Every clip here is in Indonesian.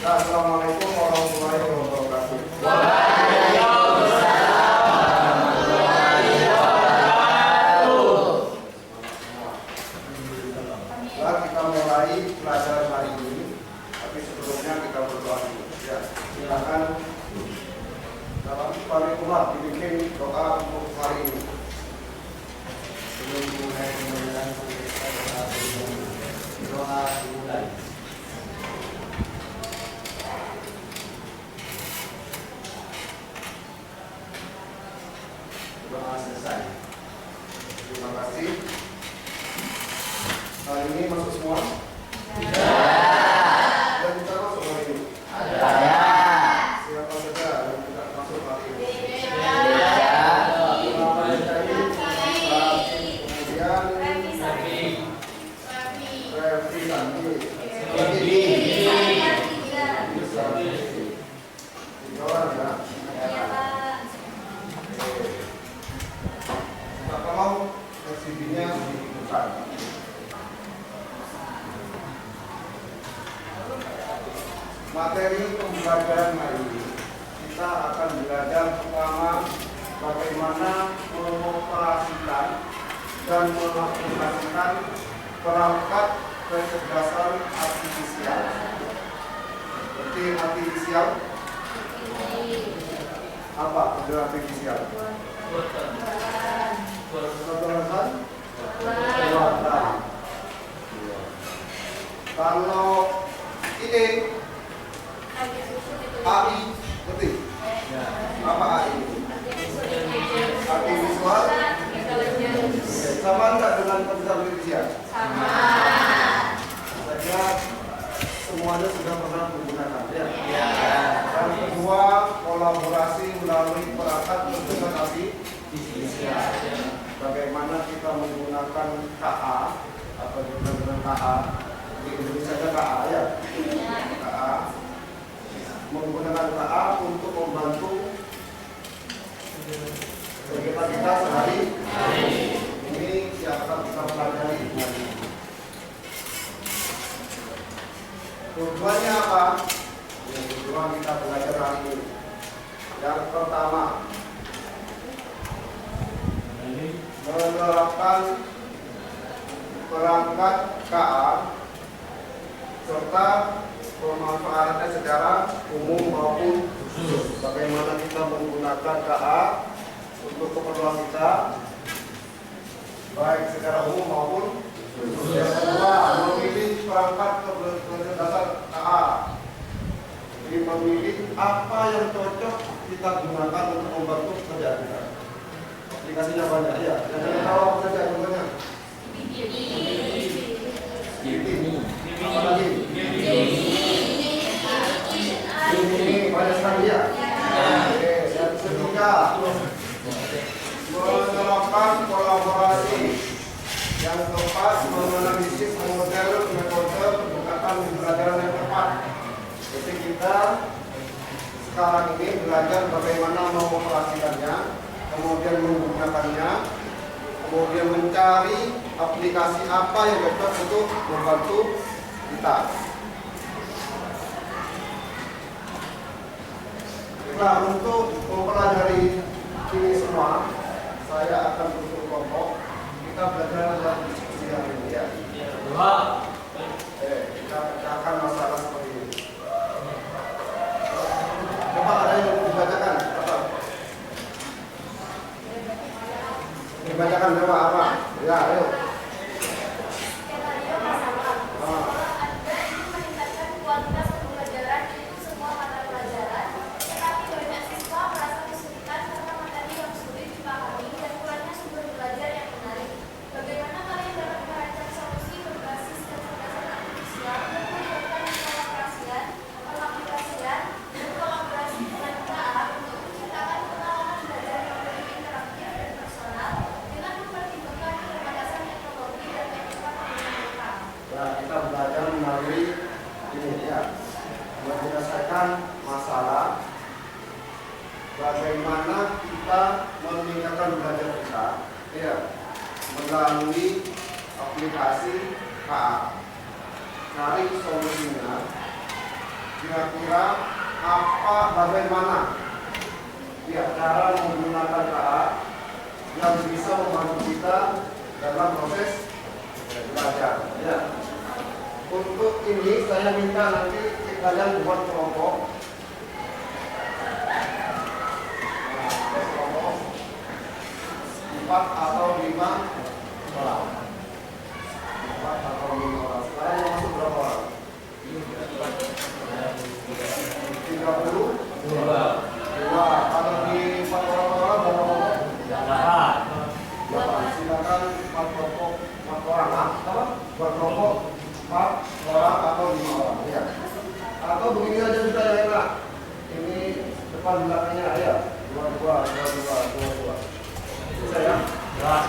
Assalamualaikum warahmatullahi wabarakatuh. Nah, kita mulai pelajaran hari ini, tapi sebelumnya kita berdoa dulu. Ya, silakan dalam paripurna dibikin doa untuk hari ini. Sebelum mulai pembelajaran doa dimulai. Doa selesai. Terima kasih. Hari ini masuk semua? Dan kita masuk hari ini. Siapa saja yang tidak masuk hari ini? Materi pembelajaran hari ini kita akan belajar pertama bagaimana mengoperasikan dan mengaplikasikan perangkat kecerdasan artifisial. Seperti artifisial, apa itu artifisial? Kecerdasan buatan. Kalau ini AI, ngerti? Apa AI? Artifisial sama enggak dengan komputer artifisial? Sama. Saya semuanya sudah pernah menggunakan, ya. Dan kedua, kolaborasi melalui perangkat kecerdasan artifisial. Bagaimana kita menggunakan KA atau juga dengan KA di Indonesia ada KA, ya. KA menggunakan KA untuk membantu kegiatan kita sehari-hari. Ini yang akan kita pelajari hari ini. Tujuannya apa? Yang tujuan kita belajar hari ini. Yang pertama, menerapkan perangkat KA serta pemanfaatannya secara umum maupun khusus. Bagaimana kita menggunakan KA untuk keperluan kita, baik secara umum maupun khusus. Yang kedua, memilih perangkat kecerdasan KA. Jadi memilih apa yang cocok kita gunakan untuk membantu pekerjaan kita. Aplikasinya banyak, ya. Yang tahu apa saja contohnya? Apa lagi? Ini banyak sekali, ya. Oke, yang ketiga, menerapkan kolaborasi. Yang keempat, menganalisis model metode pendekatan pembelajaran yang tepat. Jadi kita sekarang ini belajar bagaimana mengoperasikannya, kemudian menggunakannya, kemudian mencari aplikasi apa yang cocok untuk membantu kita. Nah, untuk mempelajari ini semua, saya akan tutup kelompok. Kita belajar dalam diskusi hari ini, ya. Kita pecahkan masalah seperti ini. Coba ada yang dibacakan? Apa? Dibacakan coba apa? Ya, ayo. Menyelesaikan masalah bagaimana kita meningkatkan belajar kita, ya, melalui aplikasi KA. Cari solusinya kira-kira bagaimana ya cara menggunakan KA yang bisa membantu kita dalam proses belajar. Ya. Untuk ini saya minta nanti kalian buat kelompok. Kelompok 4 atau 5 orang. 4 atau 5 orang. Sekarang yang masuk berapa orang? 30. 2. Kalau di 4 orang berapa kelompok? 8. Silakan 4 kelompok 4 orang. Apa? Berkelompok 4 orang atau 5 orang. Ya. Atau begini aja bisa ya, Pak. Ini depan belakangnya ya. 2. Bisa ya? Pas.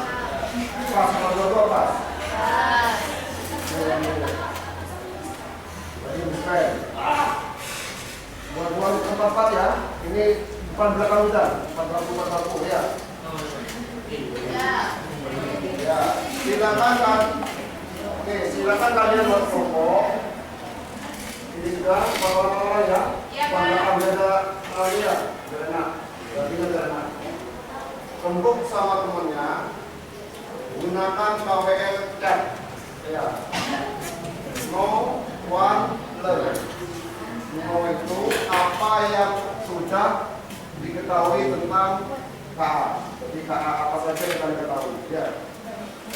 Pas sama 2 pas. Jadi bukan. 2 tempat ya. Ini depan belakang udah. 4 ya. Ya. Silakan. Oke, silakan kalian berkelompok. Ini sudah orang-orang ya. Belakang beda ya. Berarti beda. Rembuk sama temannya. Gunakan KWL chat. Ya. No one learn. No itu apa yang sudah diketahui tentang KA. Jadi KA apa saja yang kalian ketahui. Ya.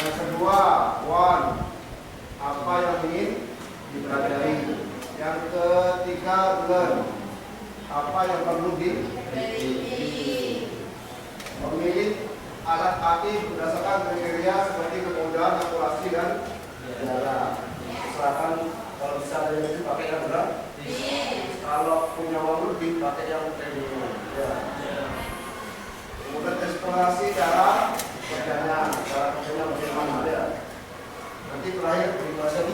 Yang kedua, one apa yang ingin dipelajari. Yang ketiga, learn apa yang perlu memilih alat AI berdasarkan kriteria seperti kemudahan, akurasi dan jarak. Misalkan kalau bisa ada yang lebih pakai yang berat, kalau punya uang lebih pakai yang premium. Ya. Kemudian eksplorasi cara kerjanya bagaimana ya. Nanti terakhir penjelasan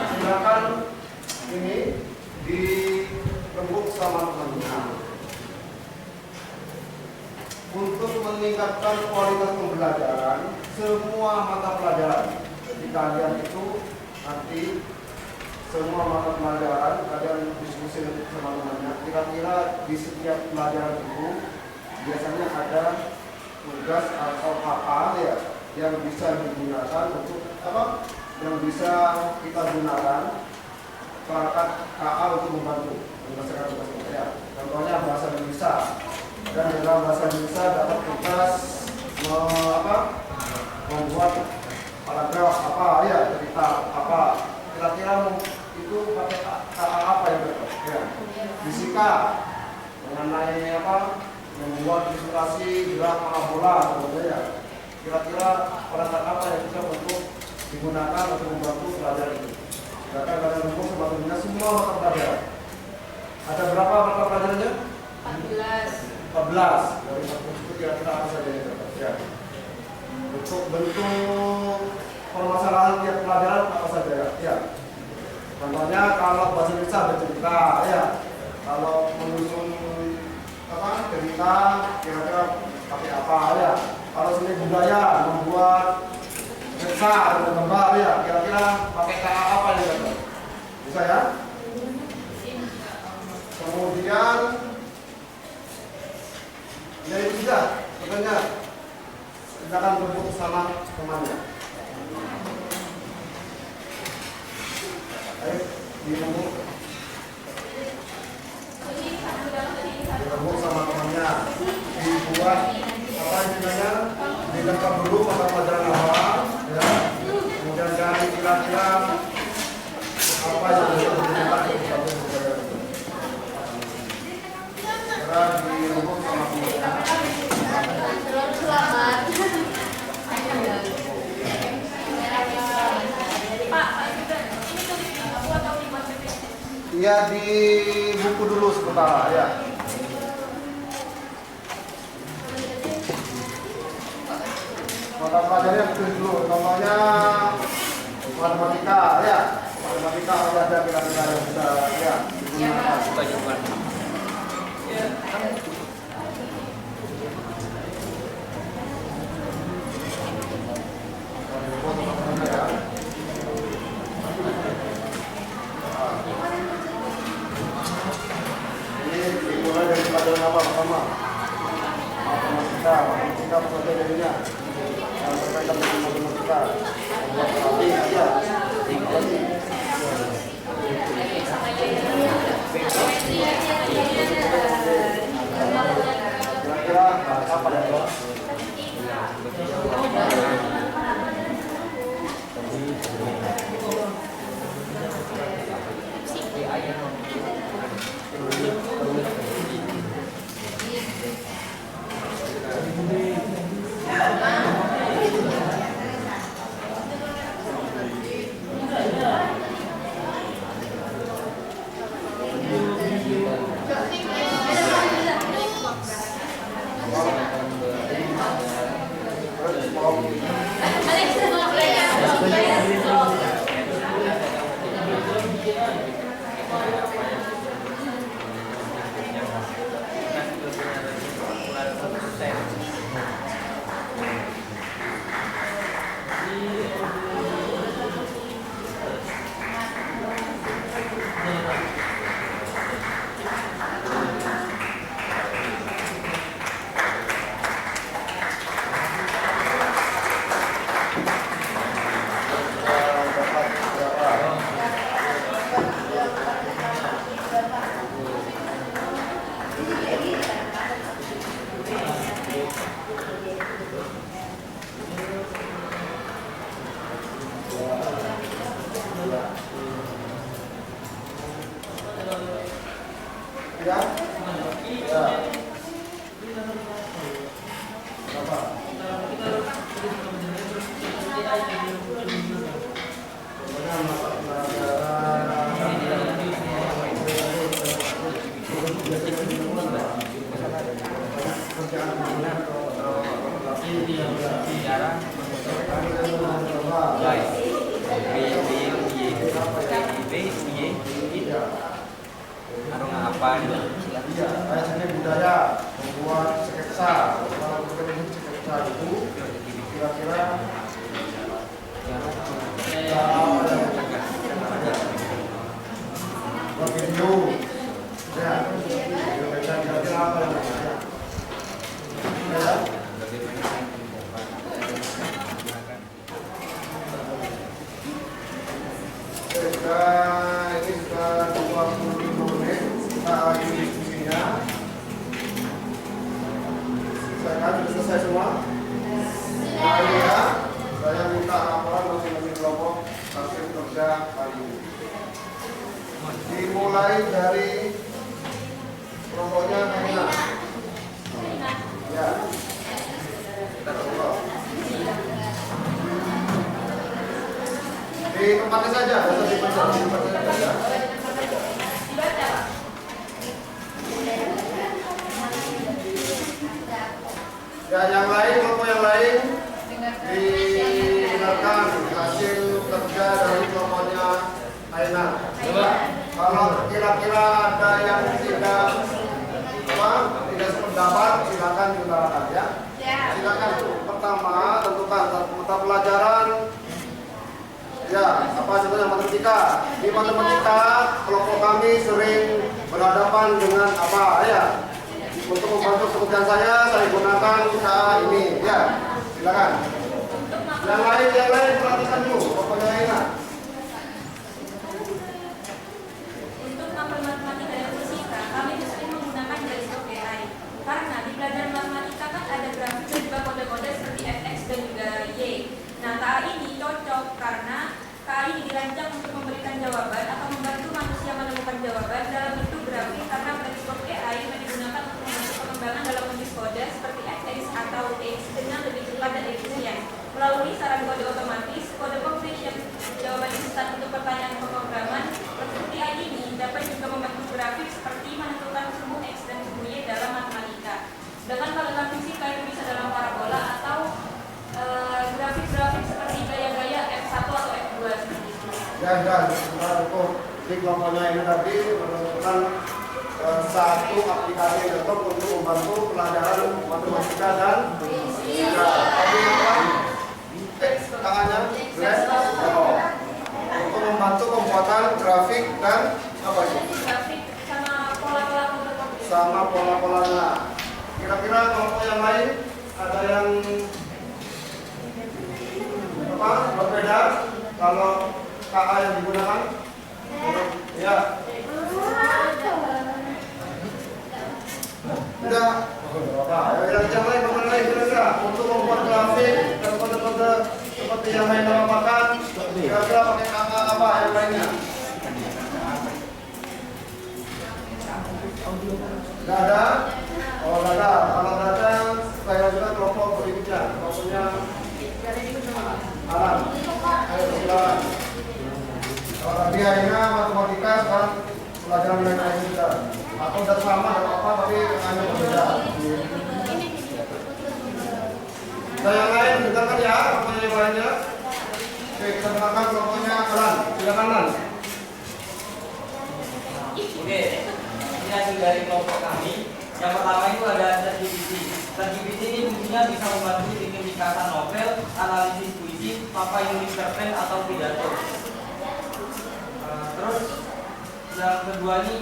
silakan ini dirembuk sama teman-teman. Untuk meningkatkan kualitas pembelajaran semua mata pelajaran. Jadi kalian itu nanti semua mata pelajaran kalian diskusi dengan teman-temannya. Kira-kira di setiap pelajaran itu biasanya ada tugas atau apa ya yang bisa digunakan untuk apa? Yang bisa kita gunakan perangkat KA untuk membantu menyelesaikan tugas kita. Contohnya bahasa Indonesia. Dan dalam bahasa Indonesia dapat tugas membuat paragraf apa ya, cerita apa. Kira-kira itu pakai KA apa yang betul? Ya. Fisika mengenai membuat ilustrasi gerak parabola ya. Kira-kira perangkat apa yang bisa untuk digunakan untuk membantu belajar ini? Silakan kalian rembuk sebagainya semua mata pelajaran. Ada berapa mata pelajarannya? 14. Dari 14 itu kira-kira apa saja yang dapat? Ya. Untuk bentuk permasalahan tiap pelajaran apa saja ya? Ya. Contohnya kalau bahasa Indonesia ada cerita ya. Kalau menyusun cerita kira-kira pakai apa ya? Kalau seni budaya membuat besar dan gambar ya, kira-kira pakai KA apa yang dapat? Bisa ya? Kemudian ya itu sudah, sebenarnya kita akan bertemu sama temannya. Ayo, dirembuk sama temannya, dibuat apa istilahnya, dilengkap dulu mata pelajaran awal, ya. Kemudian cari kira-kira apa yang bisa digunakan untuk pelajaran itu. Kira dirembuk sama temannya. Selamat. Pak, ini tuh di buku atau di mana? Iya di buku dulu sebentar ya. Mata pelajarannya betul dulu. Contohnya matematika ya. Matematika ada kira-kira yang bisa ya digunakan. sikap saja jadinya yang berkaitan dengan matematika. Buat latih aja. Kira-kira apa ya? Ya. Ya. Berapa? Iya, kayak seni budaya membuat sketsa. Kalau berkaitan sketsa itu kira-kira video, ya, kira-kira apa yang ada? Ya. Ini sudah 25 menit kita akhiri diskusinya. Sudah selesai semua? Nah, ya, saya minta laporan masing-masing kelompok hasil kerja hari ini. Dimulai dari kelompoknya Kaina. Ya. Di tempatnya saja, atau di tempatnya saja. Ya, yang lain, kelompok yang lain didengarkan hasil kerja dari kelompoknya Aina. Kalau kira-kira ada yang tidak sependapat, silakan diutarakan ya. Silakan. Pertama, tentukan mata pelajaran. Ya, apa contohnya matematika? Di matematika kelompok kami sering berhadapan dengan apa ya? Untuk membantu pekerjaan saya gunakan usaha ini. Ya, silakan. Yang lain perhatikan dulu. Pokoknya enak. Untuk mapel matematika dan fisika, kami sering menggunakan garis OKI. Karena di pelajaran matematika kan ada grafik dan juga kode-kode seperti fx dan juga y. Nah, KA ini cocok karena KA ini dirancang untuk memberikan jawaban atau membantu manusia menemukan jawaban dalam bentuk grafik karena garis OKI yang digunakan untuk membantu pengembangan dalam bentuk kode seperti fx atau x dengan lebih cepat dan efisien. Melalui saran kode otomatis, kode completion jawaban instan untuk pertanyaan pemrograman seperti ini dapat juga membentuk grafik seperti menentukan sumbu x dan sumbu y dalam matematika. Dengan kalau dalam fisika itu bisa dalam parabola atau grafik-grafik seperti gaya-gaya F1 atau F2 seperti itu. Ya, sebentar untuk di kelompoknya ini tadi menentukan satu aplikasi laptop untuk membantu pelajaran matematika dan fisika. Tadi tangannya untuk membantu pembuatan grafik dan apa itu? Grafik sama pola-pola komputer. Sama pola-polanya. Kira-kira kelompok yang lain ada yang seperti yang lain katakan, kira-kira pakai kata apa yang lainnya? Tidak ada? Oh, tidak ada. Kalau tidak ada, saya juga kelompok berikutnya. Kelompoknya Alan. Ayo, silakan. Kalau tadi akhirnya matematika, sekarang pelajaran yang lain juga. Atau sudah sama, tidak apa-apa, tapi hanya berbeda. Nah, yang lain, dengarkan ya, kelompoknya yang lainnya. Oke, kita dengarkan kelompoknya Alan. Silakan, Alan. Oke, ini hasil dari kelompok kami. Yang pertama itu ada ChatGPT. ChatGPT ini fungsinya bisa membantu bikin ringkasan novel, analisis puisi, papan unik cerpen atau pidato. Terus yang kedua ini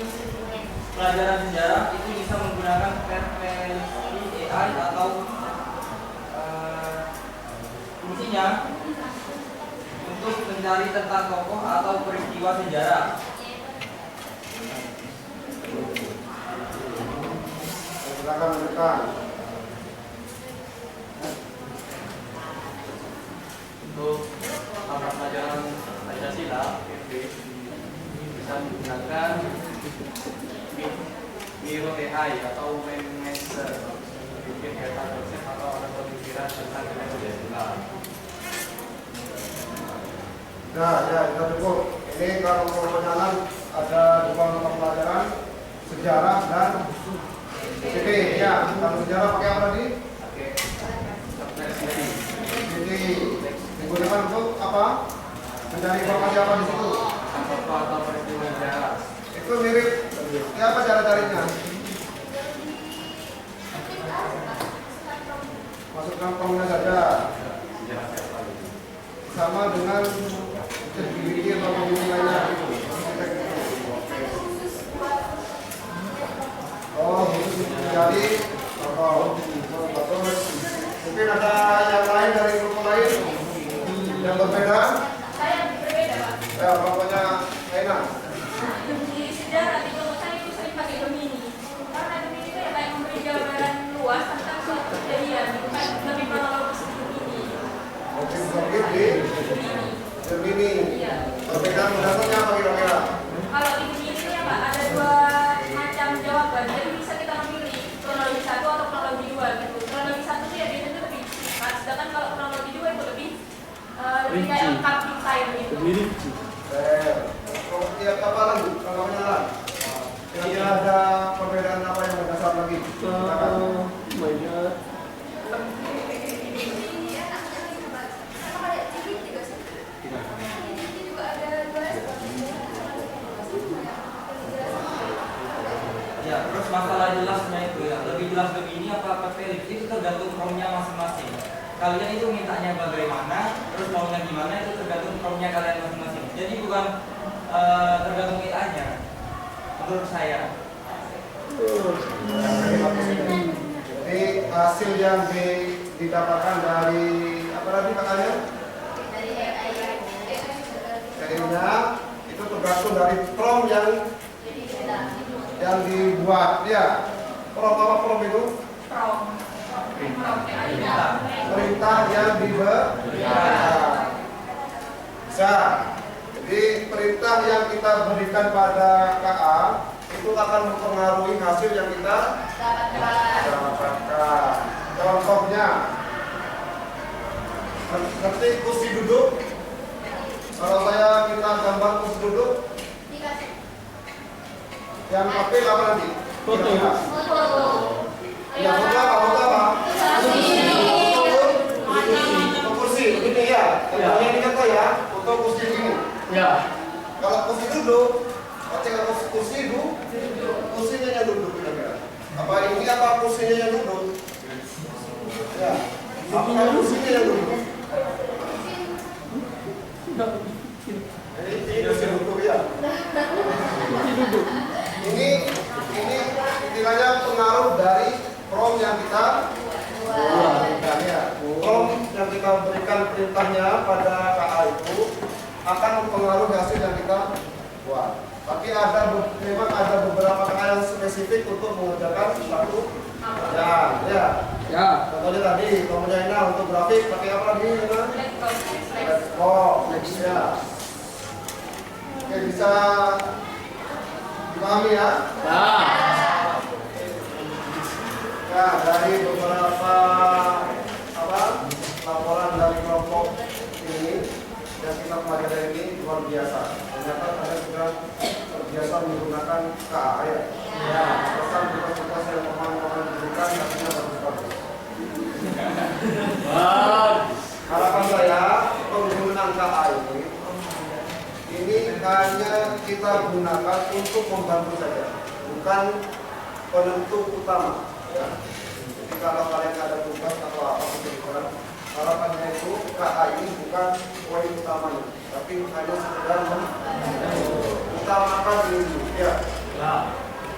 pelajaran sejarah itu bisa menggunakan versi AI atau fungsinya untuk mencari tentang tokoh atau peristiwa sejarah. Silakan mendekat. Untuk mata pelajaran Pancasila bisa menggunakan Miro AI atau Mindmaster, bikin data konsep atau alat pemikiran tentang Pancasila. Nah, ya kita cukup. Ini kalau perjalanan ada dua mata pelajaran, sejarah dan CP. Ya, kalau sejarah pakai apa tadi? Jadi digunakan untuk apa? Mencari informasi apa di situ? Tokoh atau peristiwa sejarah. Itu mirip. Ya, apa cara carinya? Masukkan formnya saja. Sejarah siapa gitu? Sama dengan ChatGPT atau pembimbing lainnya gitu. Oh, jadi bagus. Mungkin ada yang lain dari grup lain yang berbeda. Saya berbeda, Pak. Ya, pokoknya enak. Di sejarah di kelompok saya itu sering pakai Gemini. Karena Gemini itu ya kayak memberi gambaran luas tentang suatu kejadian. Bukan lebih kronologis di Gemini. Oke, begitu. Gemini. Iya. Perbedaan mendasarnya apa kira-kira? Kalau di Gemini itu ya Pak, ada dua macam jawaban. Jadi bisa kita memilih kronologi 1 atau kronologi 2 gitu. Kronologi 1 itu ya biasanya lebih singkat. Sedangkan kalau kronologi 2 itu lebih kayak lengkap detail gitu. Tiap apa lagi? Kalau menyalan. Kira-kira ada perbedaan apa yang mendasar lagi? Silakan. Ya, terus masalah jelasnya itu ya, lebih jelas begini apa Felix itu tergantung promnya masing-masing. Kalian itu mintanya bagaimana, terus maunya gimana itu tergantung promnya kalian masing-masing. Jadi bukan tergantung AI-nya, menurut saya. Jadi hasil yang didapatkan dari apa tadi katanya? AI-nya itu tergantung dari prompt yang dibuat. Ya, prompt apa prompt itu? Perintah yang diberikan. Bisa. Jadi perintah yang kita berikan pada KA itu akan mempengaruhi hasil yang kita dapatkan. Contohnya, ketik kursi duduk. Kalau saya minta gambar kursi duduk, yang pakai apa nanti? Foto. Ya, foto apa? Foto kursi, begini ya. Contohnya ini kan ya, foto kursi ini. Ya. Kalau kursi duduk, kalau kursi duduk, kursinya yang duduk kira-kira. Apa ini apa kursinya yang duduk? Ya. Apa kursinya yang duduk? Ini kursi duduk ya. Ini istilahnya pengaruh dari prompt yang kita berikan ya. Prompt yang kita berikan perintahnya pada KA itu akan mempengaruhi hasil yang kita buat. Tapi memang ada beberapa KA yang spesifik untuk mengerjakan satu pekerjaan. Ya, Ya. Contohnya tadi, kamunya Ina untuk grafik pakai apa lagi? Ina? Flex. Oh, ya. Oke, bisa dipahami ya? Ya. Ya, dari beberapa laporan dari kelompok ini yang kita pelajari ini luar biasa. Ternyata kalian sudah terbiasa menggunakan KA ya. Ya, pesan tugas-tugas yang teman-teman berikan hasilnya bagus-bagus. Harapan saya penggunaan KA ini hanya kita gunakan untuk membantu saja, bukan penentu utama. Ya. Jadi kalau kalian ada tugas atau apa pun, harapannya itu KA ini bukan poin utamanya, tapi hanya sekedar utamakan ini. Ya.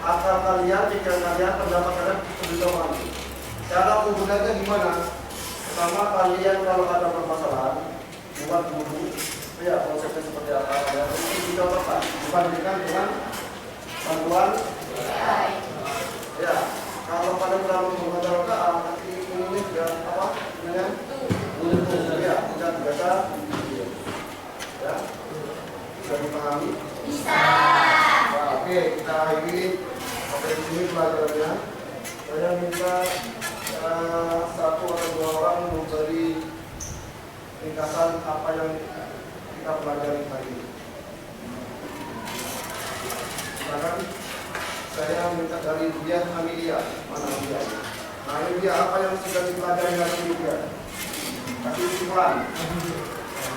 Akal kalian, pikiran kalian, pendapat kalian sudah mengerti. Cara menggunakannya gimana? Pertama, kalian kalau ada permasalahan buat dulu, ya konsepnya seperti apa ya, itu dicontohkan dibandingkan dengan bantuan. Ya, kalau kalian terlalu mengajar KA, nanti ini sudah apa? Namanya? Ya, tidak biasa. Ya, bisa dipahami? Bisa. Nah, oke, kita akhiri sampai di sini pelajarannya. Saya minta satu atau dua orang memberi ringkasan apa yang kita pelajari hari ini. Silakan. Saya minta dari dia Amelia. Mana dia? Nah, ini dia apa yang sudah dipelajari hari ini dia. Kasih kesimpulan.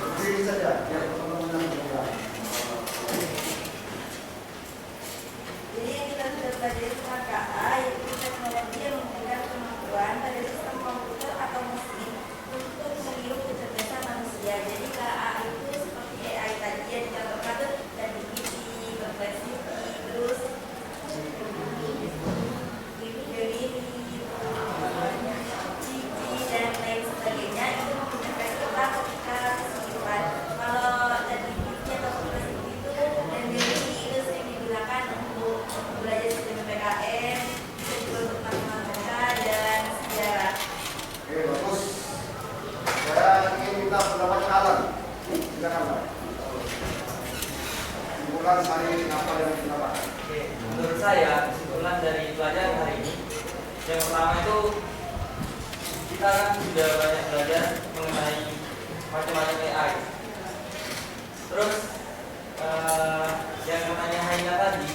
Berdiri saja, biar teman-teman yang mendengar. Jadi yang kita sudah pelajari tentang KA yaitu teknologi yang memberikan kemampuan pada sistem komputer atau mesin untuk meniru kecerdasan manusia. Jadi KA itu seperti AI tadi yang dicontohkan tuh dan begini, complexity, terus dan lain sebagainya itu menggunakan kita ketika kesulitan. Kalau dari atau complexity itu dan itu sering digunakan untuk belajar sistem PKN, bisa juga untuk matematika dan sejarah. Oke, bagus. Saya ingin minta pendapat Alan. Silakan, Pak. Kesimpulan hari ini apa yang didapat? Oke, menurut saya kesimpulan dari pelajaran hari ini yang pertama itu kita kan sudah banyak belajar mengenai macam-macam AI. Terus yang namanya Haina tadi,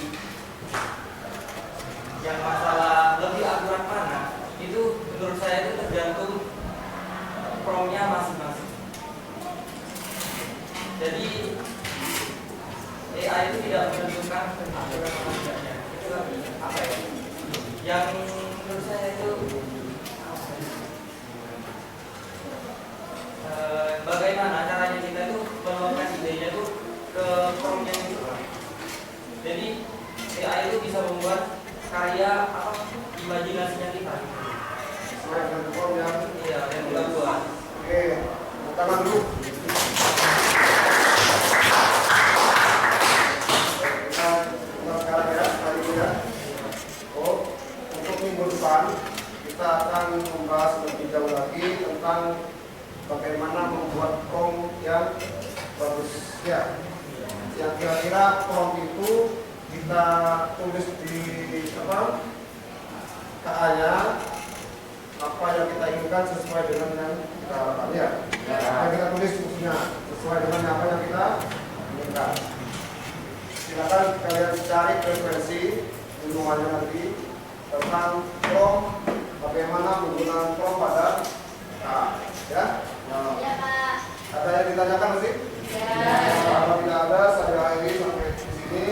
yang masalah lebih akurat mana, itu menurut saya itu tergantung promnya masing-masing. Jadi AI itu tidak menentukan akurat mana tidaknya. Itu apa ya? Yang menurut saya itu bagaimana caranya kita itu menuangkan idenya itu ke promnya itu. Jadi AI itu bisa membuat karya apa imajinasinya kita. Sesuai dengan form yang Iya, yang kita buat. oke, tangan dulu. Kita sekarang ya, hari ini ya. Oh, untuk minggu depan kita akan membahas lebih jauh lagi tentang bagaimana membuat prompt yang bagus ya. Yang kira-kira prompt itu kita tulis di apa? KA-nya apa yang kita inginkan sesuai dengan yang kita harapkan ya. Apa kita tulis fungsinya sesuai dengan apa yang kita inginkan. Silakan kalian cari referensi ilmuannya nanti tentang prompt, bagaimana menggunakan prompt pada KA ya. Nah, Ya, Pak. ada yang ditanyakan sih? Ya. Kalau tidak ada, saya akhiri sampai di sini.